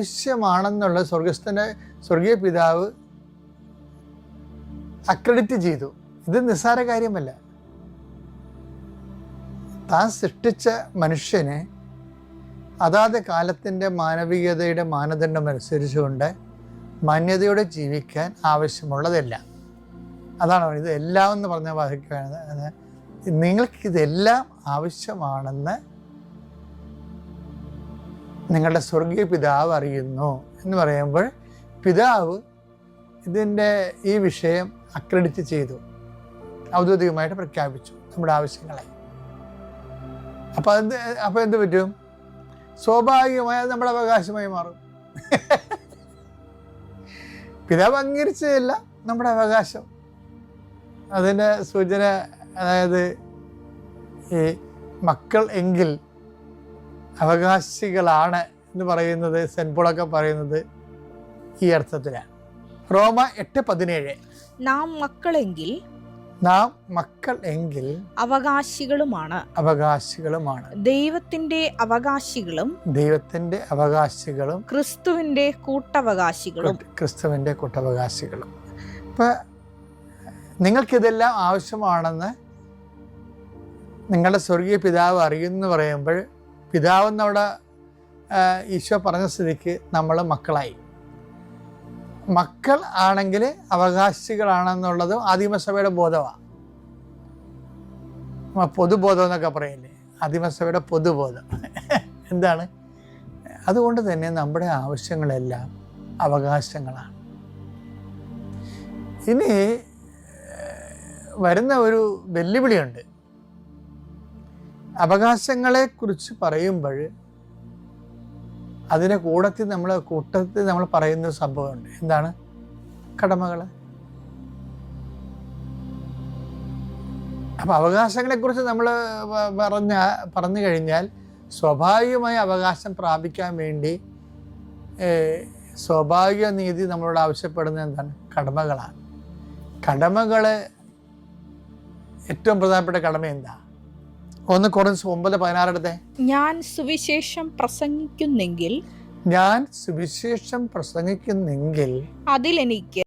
ആവശ്യമാണെന്നുള്ള സ്വർഗീയ പിതാവ് അക്രെഡിറ്റ് ചെയ്തു. ഇത് നിസ്സാര കാര്യമല്ല. താൻ സൃഷ്ടിച്ച മനുഷ്യനെ അതാത് കാലത്തിൻ്റെ മാനവികതയുടെ മാനദണ്ഡം അനുസരിച്ചുകൊണ്ട് മാന്യതയോടെ ജീവിക്കാൻ ആവശ്യമുള്ളതെല്ലാം. അതാണ് ഇത് എല്ലാം എന്ന് പറഞ്ഞ വാക്യമാണ്. നിങ്ങൾക്കിതെല്ലാം ആവശ്യമാണെന്ന് നിങ്ങളുടെ സ്വർഗീയ പിതാവ് അറിയുന്നു എന്ന് പറയുമ്പോൾ പിതാവ് ഈ വിഷയം അക്രെഡിറ്റ് ചെയ്തു, ഔദ്യോഗികമായിട്ട് പ്രഖ്യാപിച്ചു നമ്മുടെ ആവശ്യങ്ങളെ. അപ്പോൾ എന്ത് പറ്റും? സ്വാഭാവികമായി അത് നമ്മുടെ അവകാശമായി മാറും. പിതാവ് അംഗീകരിച്ചതല്ല നമ്മുടെ അവകാശം. അതിൻ്റെ സൂചന, അതായത് ഈ മക്കൾ എങ്കിൽ അവകാശികളാണ് എന്ന് പറയുന്നത് സെന്റ് പോളൊക്കെ പറയുന്നത് ഈ അർത്ഥത്തിലാണ്. റോമ 8:17 നാം മക്കളെങ്കിൽ അവകാശികളുമാണ് ദൈവത്തിന്റെ അവകാശികളും ക്രിസ്തുവിന്റെ കൂട്ടവകാശികളും. ഇപ്പൊ നിങ്ങൾക്കിതെല്ലാം ആവശ്യമാണെന്ന് നിങ്ങളുടെ സ്വർഗീയ പിതാവ് അറിയുമെന്ന് പറയുമ്പോൾ പിതാവെന്നവിടെ ഈശോ പറഞ്ഞ സ്ഥിതിക്ക് നമ്മൾ മക്കളായി. മക്കൾ ആണെങ്കിൽ അവകാശികളാണെന്നുള്ളത് ആദിമസഭയുടെ ബോധമാണ്. പൊതുബോധം എന്നൊക്കെ പറയില്ലേ, ആദിമസഭയുടെ പൊതുബോധം. എന്താണ്? അതുകൊണ്ട് തന്നെ നമ്മുടെ ആവശ്യങ്ങളെല്ലാം അവകാശങ്ങളാണ്. ഇനി വരുന്ന ഒരു വെല്ലുവിളിയുണ്ട്. അവകാശങ്ങളെക്കുറിച്ച് പറയുമ്പോൾ അതിൻ്റെ കൂട്ടത്തിൽ നമ്മൾ പറയുന്ന ഒരു സംഭവമുണ്ട്. എന്താണ്? കടമകൾ. അപ്പം അവകാശങ്ങളെക്കുറിച്ച് നമ്മൾ പറഞ്ഞു കഴിഞ്ഞാൽ സ്വാഭാവികമായി അവകാശം പ്രാപിക്കാൻ വേണ്ടി സ്വാഭാവിക നീതി നമ്മളോട് ആവശ്യപ്പെടുന്നത് എന്താണ്? കടമകളാണ്. കടമകൾ ഏറ്റവും പ്രധാനപ്പെട്ട കടമ എന്താ? 1 കൊറിന്ത്യർ 9:16 ഞാൻ സുവിശേഷം പ്രസംഗിക്കുന്നെങ്കിൽ അതിലെനിക്ക്